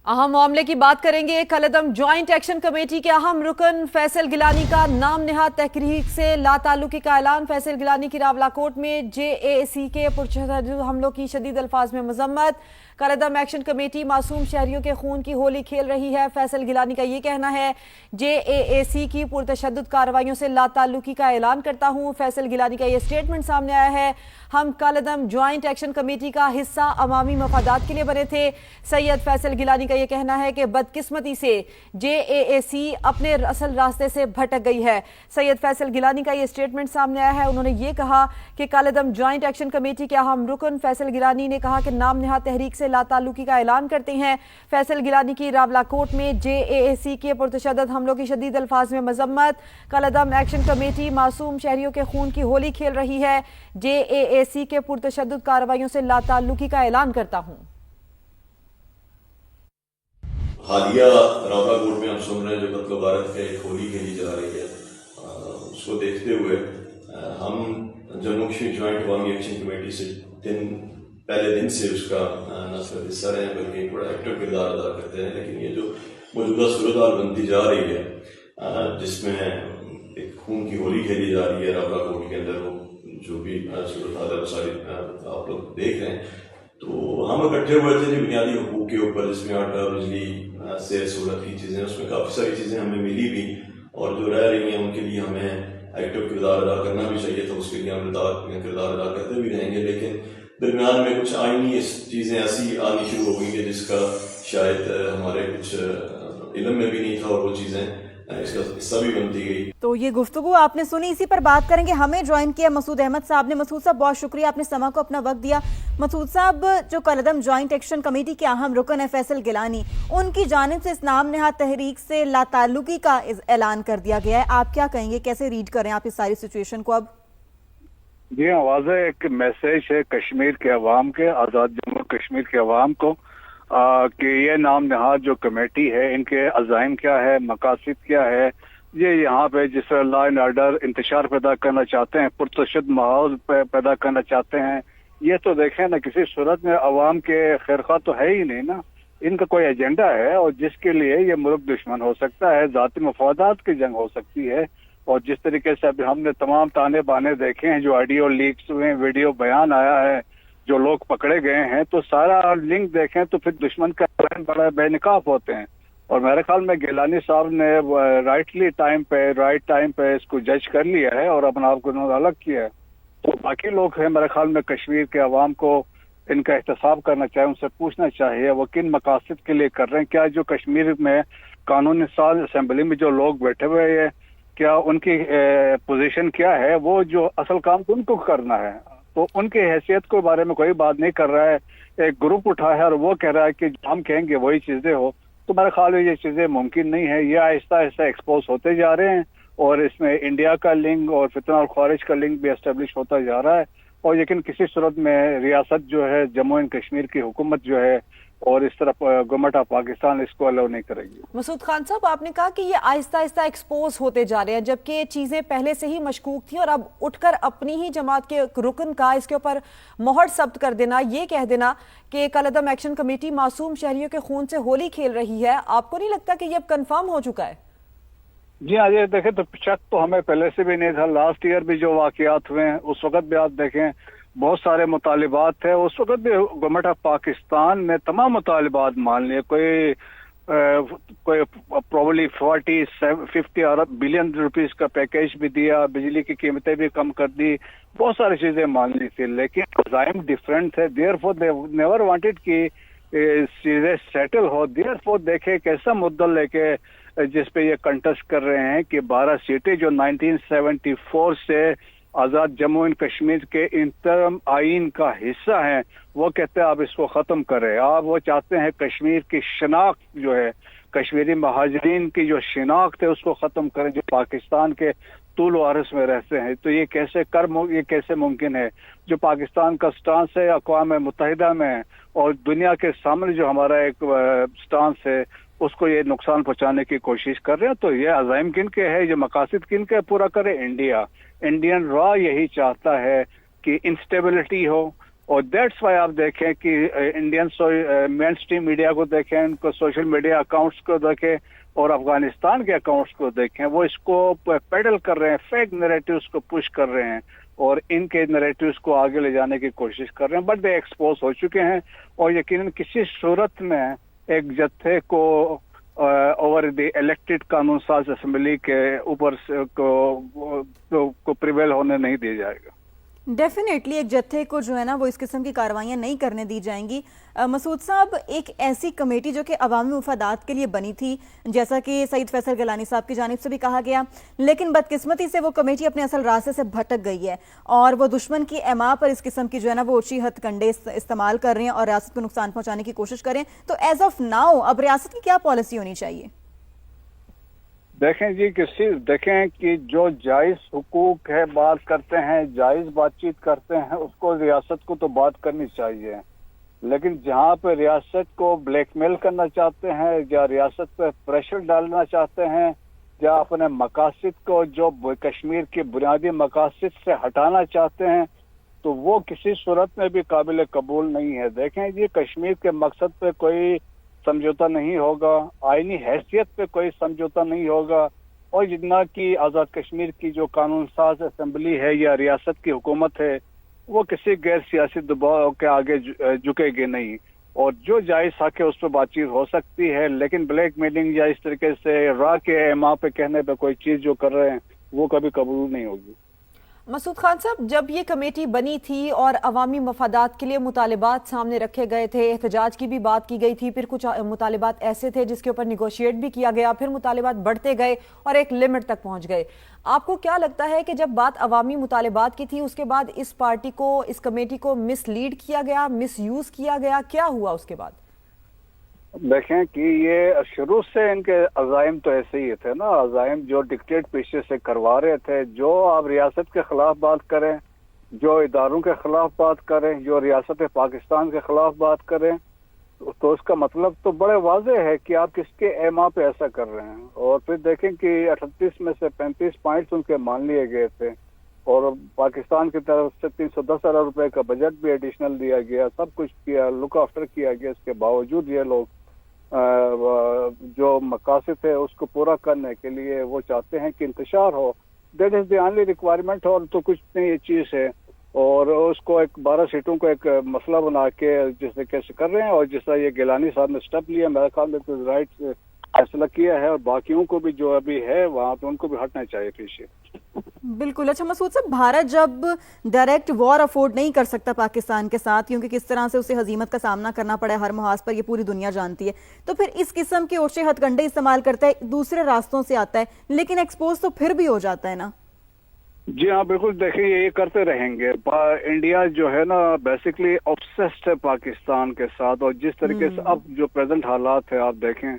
अहम मामले की बात करेंगे। कलअदम ज्वाइंट एक्शन कमेटी के अहम रुकन फैसल गिलानी का नाम नेहाद तहरीक से लाताल्लुकी का ऐलान। फैसल गिलानी की रावलाकोट में JAC के पुरतशद्दुद हमलों की शदीद अल्फाज में मजम्मत। कलअदम एक्शन कमेटी मासूम शहरियों के खून की होली खेल रही है। फैसल गिलानी का ये कहना है, JAC की पुरतशद्दुद कार्रवाइयों से लाताल्लुकी का ऐलान करता हूँ। फैसल गिलानी का ये स्टेटमेंट सामने आया है। हम कलअदम ज्वाइंट एक्शन कमेटी का हिस्सा अवामी मफादात के लिए बने थे। सैयद फैसल गिलानी का ये कहना है कि बदकिस्मती से JAC अपने असल रास्ते से भटक गई है। सैयद फैसल गिलानी का ये स्टेटमेंट सामने आया है। उन्होंने ये कहा कि कलअदम ज्वाइंट एक्शन कमेटी के अहम रुकन फैसल गिलानी ने कहा कि नाम नेहाद तहरीक से लाताल्लुकी का ऐलान करते हैं। फैसल गिलानी की रावलाकोट में JAC के पुरतशद्दुद हमलों की शदीद अल्फाज में मजम्मत। कलअदम एक्शन कमेटी मासूम शहरियों के खून की होली खेल रही है। JAC के पुरतशद्दुद कार्रवाइयों से लाताल्लुकी का ऐलान करता हूं। हालिया रावलाकोट में हम सुन रहे हैं जो कत्ल गारत का एक होली खेली जा रही है, उसको देखते हुए हम जम्मू कश्मीर ज्वाइंट अवामी एक्शन कमेटी से पहले दिन से उसका न सिर्फ हिस्सा रहे हैं बल्कि एक बड़ा एक्टिव किरदार अदा करते हैं। लेकिन ये जो मौजूदा सूरत हाल बनती जा रही है, जिसमें एक खून की होली खेली जा रही है रावलाकोट के अंदर, वो जो भी सूरत हाल है सारी आप लोग देख रहे हैं, तो हम इकट्ठे हुए थे जो बुनियादी हुकूक के ऊपर, जिसमें आटा बिजली से सूरत की चीज़ें, उसमें काफ़ी सारी चीज़ें हमें मिली भी, और जो रह रही हैं उनके लिए हमें एक्टिव किरदार अदा करना भी चाहिए, तो उसके लिए हम किरदार अदा करते भी रहेंगे। लेकिन दरमियान में कुछ आईनी चीज़ें ऐसी आनी शुरू हो गई कि जिसका शायद हमारे कुछ इल्म में भी नहीं था, और वो चीज़ें इसका हिस्सा भी बनती गई। तो ये गुफ्तगू आपने सुनी, इसी पर बात करेंगे। हमें ज्वाइन किया मसूद अहमद साहब ने। मसूद साहब, बहुत शुक्रिया, आपने समा को अपना वक्त दिया। मसूद साहब, जो कलअदम ज्वाइंट एक्शन कमेटी के अहम रुकन है फैसल गिलानी, उनकी जानिब से इस नाम नेहाद तहरीक से लाताल्लुकी का ऐलान कर दिया गया है। आप क्या कहेंगे, कैसे रीड करें आप इस सारी सिचुएशन को? अब जी हाँ, वाज़ेह एक मैसेज है कश्मीर के अवाम के, आज़ाद जम्मू कश्मीर के अवाम को, कि ये नाम नहाद जो कमेटी है, इनके अज़ाइम क्या है, मकासद क्या है, ये यहाँ पे जिस तरह लॉ एंड ऑर्डर इंतशार पैदा करना चाहते हैं, पुरतशद्दुद माहौल पैदा करना चाहते हैं, ये तो देखें ना, किसी सूरत में अवाम के खैरख्वाह तो है ही नहीं ना। इनका कोई एजेंडा है, और जिसके लिए ये मुल्क दुश्मन हो सकता है, ज़ाती मफादात की जंग हो सकती है। और जिस तरीके से अभी हमने तमाम ताने बाने देखे हैं, जो ऑडियो लीक्स हुए, वीडियो बयान आया है, जो लोग पकड़े गए हैं, तो सारा लिंक देखें तो फिर दुश्मन का बड़ा बेनकाब होते हैं। और मेरे ख्याल में गिलानी साहब ने राइट टाइम पे इसको जज कर लिया है और अपने आप को उन्होंने अलग किया है। तो बाकी लोग हैं, मेरे ख्याल में कश्मीर के अवाम को इनका एहतसाब करना चाहिए, उनसे पूछना चाहिए वो किन मकासद के लिए कर रहे हैं। क्या जो कश्मीर में कानूनी साज असेंबली में जो लोग बैठे हुए हैं, क्या उनकी पोजीशन क्या है, वो जो असल काम तो उनको करना है, तो उनके हैसियत के बारे में कोई बात नहीं कर रहा है। एक ग्रुप उठा है और वो कह रहा है कि जो हम कहेंगे वही चीजें हो, तो मेरे ख्याल में ये चीजें मुमकिन नहीं है। ये आहिस्ता आहिस्ता एक्सपोज होते जा रहे हैं, और इसमें इंडिया का लिंक और फितना और ख्वारिज का लिंक भी एस्टेब्लिश होता जा रहा है। और लेकिन किसी सूरत में रियासत जो है, जम्मू एंड कश्मीर की हुकूमत जो है, और इस तरफ गवर्नमेंट ऑफ पाकिस्तान इसको अलाउ नहीं करेगी। मसूद खान साहब, आपने कहा कि ये आहिस्ता आहिस्ता एक्सपोज होते जा रहे हैं, जबकि चीजें पहले से ही मशकूक थी, और अब उठकर अपनी ही जमात के रुकन का इसके ऊपर मोहर सब्त कर देना, ये कह देना कि कलअदम एक्शन कमेटी मासूम शहरियों के खून से होली खेल रही है, आपको नहीं लगता कि ये अब कंफर्म हो चुका है? जी हाँ, ये देखें तो शक तो हमें पहले से भी नहीं था। लास्ट ईयर भी जो वाकयात हुए हैं, उस वक्त भी आप देखें बहुत सारे मुतालिबात थे, उस वक्त भी गवर्नमेंट ऑफ पाकिस्तान ने तमाम मुतालिबात मान लिए। कोई प्रोबेबली 40-50 अरब बिलियन रुपीस का पैकेज भी दिया, बिजली की कीमतें भी कम कर दी, बहुत सारी चीजें मान ली थी, लेकिन अज़ाइम डिफरेंट थे। देयरफॉर दे नेवर वांटेड कि चीजें सेटल हो। देयरफॉर देखे कैसा मुद्दा लेके जिस पे ये कंटेस्ट कर रहे हैं कि 12 सीटें जो 1974 से आज़ाद जम्मू एंड कश्मीर के इंतरम आइन का हिस्सा हैं, वो कहते हैं आप इसको ख़त्म करें। आप वो चाहते हैं कश्मीर की शनाख्त जो है, कश्मीरी महाजरीन की जो शिनाख्त है, उसको ख़त्म करें, जो पाकिस्तान के तूल वारिस में रहते हैं। तो ये कैसे मुमकिन है? जो पाकिस्तान का स्टांस है अक़वाम मुत्तहिदा में और दुनिया के सामने जो हमारा एक स्टांस है, उसको ये नुकसान पहुंचाने की कोशिश कर रहे हैं। तो ये अज़ाइम किन के है, ये मकासद किन के पूरा करे? इंडियन रॉ यही चाहता है कि इंस्टेबिलिटी हो, और दैट्स वाई आप देखें कि इंडियन मेन स्ट्रीम मीडिया को देखें, उनको सोशल मीडिया अकाउंट्स को देखें और अफगानिस्तान के अकाउंट्स को देखें, वो इसको पेडल कर रहे हैं, फेक नैरेटिव्स को पुश कर रहे हैं और इनके नैरेटिव्स को आगे ले जाने की कोशिश कर रहे हैं, बट दे एक्सपोज हो चुके हैं। और यकीनन किसी सूरत में एक जत्थे को ओवर द इलेक्टेड कानून साज असेंबली के ऊपर को प्रिवेल होने नहीं दिया जाएगा। डेफिनेटली एक जत्थे को जो है ना वो इस किस्म की कार्रवाइयां नहीं करने दी जाएंगी। मसूद साहब, एक ऐसी कमेटी जो कि अवामी मुफादात के लिए बनी थी, जैसा कि सईद फैसल गिलानी साहब की जानिब से भी कहा गया, लेकिन बदकिस्मती से वो कमेटी अपने असल रास्ते से भटक गई है और वो दुश्मन की एमा पर इस किस्म की जो है ना वो ऊंची हथकंडे इस्तेमाल कर रहे हैं और रियासत को नुकसान पहुंचाने की कोशिश करें। तो एज ऑफ नाउ अब रियासत की क्या पॉलिसी होनी चाहिए? देखें जी, देखें कि जो जायज हुकूक है बात करते हैं, जायज बातचीत करते हैं, उसको रियासत को तो बात करनी चाहिए, लेकिन जहाँ पे रियासत को ब्लैकमेल करना चाहते हैं या रियासत पे प्रेशर डालना चाहते हैं या अपने मकासद को जो कश्मीर के बुनियादी मकासद से हटाना चाहते हैं, तो वो किसी सूरत में भी काबिल कबूल नहीं है। देखें जी, कश्मीर के मकसद पे कोई समझौता नहीं होगा, आईनी हैसियत पे कोई समझौता नहीं होगा, और जितना कि आज़ाद कश्मीर की जो कानून साज असेंबली है या रियासत की हुकूमत है, वो किसी गैर सियासी दबाव के आगे झुकेगी नहीं। और जो जायज हक है उस पर बातचीत हो सकती है, लेकिन ब्लैक मेलिंग या इस तरीके से रा के एमा पे कहने पे कोई चीज जो कर रहे हैं वो कभी कबूल नहीं होगी। मसूद खान साहब, जब ये कमेटी बनी थी और अवामी मफादात के लिए मुतालिबात सामने रखे गए थे, एहतजाज की भी बात की गई थी, फिर कुछ मुतालिबात ऐसे थे जिसके ऊपर निगोशिएट भी किया गया, फिर मुतालिबात बढ़ते गए और एक लिमिट तक पहुंच गए। आपको क्या लगता है कि जब बात अवामी मुतालिबात की थी उसके बाद इस पार्टी को, इस कमेटी को मिसलीड किया गया, मिसयूज किया गया, क्या हुआ उसके बाद? देखें कि ये शुरू से इनके अज़ाइम तो ऐसे ही थे ना, अज़ाइम जो डिक्टेट पीछे से करवा रहे थे, जो आप रियासत के खिलाफ बात करें, जो इदारों के खिलाफ बात करें, जो रियासत पाकिस्तान के खिलाफ बात करें, तो उसका मतलब तो बड़े वाज़ेह है कि आप किसके एमा पे ऐसा कर रहे हैं। और फिर देखें कि 38 में से 35 पॉइंट्स उनके मान लिए गए थे और पाकिस्तान की तरफ से 310 अरब रुपए का बजट भी एडिशनल दिया गया, सब कुछ किया, लुक आफ्टर किया गया। इसके बावजूद ये लोग जो मकासद है उसको पूरा करने के लिए वो चाहते हैं कि इंतशार हो, that is the only requirement, और तो कुछ नहीं ये चीज़ है। और उसको एक 12 सीटों को एक मसला बना के जिस तरीके से कर रहे हैं, और जिस तरह ये गिलानी साहब ने स्टेप लिया, मेरे ख्याल में कुछ राइट फैसला किया है, और बाकियों को भी जो अभी है वहाँ पे उनको भी हटना चाहिए पीछे। बिल्कुल। अच्छा मसूद साहब, भारत जब डायरेक्ट वॉर अफोर्ड नहीं कर सकता पाकिस्तान के साथ, क्योंकि किस तरह से उसे हजीमत का सामना करना पड़ा है हर मुहाज पर, ये पूरी दुनिया जानती है, तो फिर इस किस्म के ओछे हथकंडे इस्तेमाल करता है, दूसरे रास्तों से आता है, लेकिन एक्सपोज तो फिर भी हो जाता है ना? जी हाँ, बिल्कुल। देखिए, ये करते रहेंगे। इंडिया जो है ना बेसिकली ऑब्सेस्ड है पाकिस्तान के साथ, और जिस तरीके से अब जो प्रेजेंट हालात है आप देखें,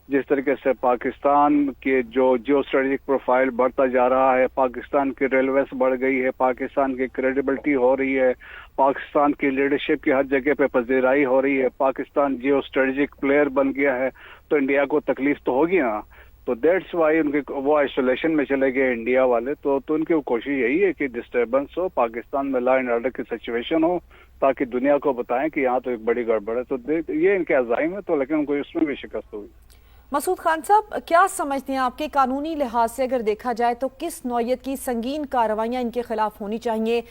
जिस तरीके से पाकिस्तान के जो जियो स्ट्रेटेजिक प्रोफाइल बढ़ता जा रहा है, पाकिस्तान की रेलवेज बढ़ गई है, पाकिस्तान की क्रेडिबिलिटी हो रही है, पाकिस्तान की लीडरशिप की हर जगह पे पजीराई हो रही है, पाकिस्तान जियो स्ट्रेटेजिक प्लेयर बन गया है, तो इंडिया को तकलीफ तो होगी ना। तो दैट्स वाई उनके वो आइसोलेशन में चले गए इंडिया वाले। तो उनकी कोशिश यही है कि डिस्टर्बेंस हो, पाकिस्तान में लॉ एंड ऑर्डर की सिचुएशन हो, ताकि दुनिया को बताएं कि यहाँ तो एक बड़ी गड़बड़ है। तो ये इनके अज़ाइम है, तो लेकिन उनको इसमें भी शिकस्त हुई। मसूद खान साहब, क्या समझते हैं आपके कानूनी लिहाज से अगर देखा जाए तो किस नौयत की संगीन कार्रवाइयाँ इनके खिलाफ होनी चाहिए?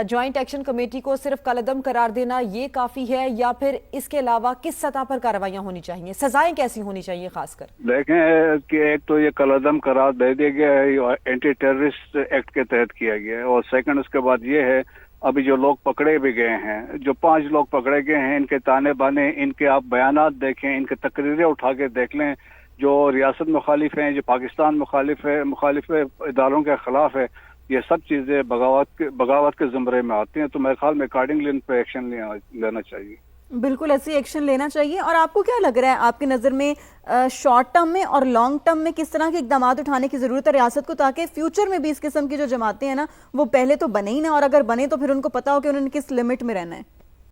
जॉइंट एक्शन कमेटी को सिर्फ कलअदम करार देना ये काफ़ी है, या फिर इसके अलावा किस सतह पर कार्रवाइयाँ होनी चाहिए, सजाएं कैसी होनी चाहिए? खासकर देखें कि एक तो ये कलअदम करार दे दिया गया है, एंटी टेररिस्ट एक्ट के तहत किया गया है, और सेकंड उसके बाद ये है अभी जो लोग पकड़े भी गए हैं, जो 5 लोग पकड़े गए हैं, इनके ताने बाने, इनके आप बयानात देखें, इनके तकरीरें उठा के देख लें, जो रियासत मुखालिफ हैं, जो पाकिस्तान मुखालिफ इदारों के खिलाफ है, ये सब चीज़ें बगावत के ज़ुमरे में आती हैं। तो मेरे ख्याल में अकॉर्डिंगली इन पर एक्शन लेना चाहिए। बिल्कुल ऐसी एक्शन लेना चाहिए। और आपको क्या लग रहा है, आपकी नज़र में शॉर्ट टर्म में और लॉन्ग टर्म में किस तरह के इकदाम उठाने की ज़रूरत है रियासत को, ताकि फ्यूचर में भी इस किस्म की जो जमातें हैं ना वो पहले तो बने ही ना, और अगर बने तो फिर उनको पता हो कि उन्होंने किस लिमिट में रहना है?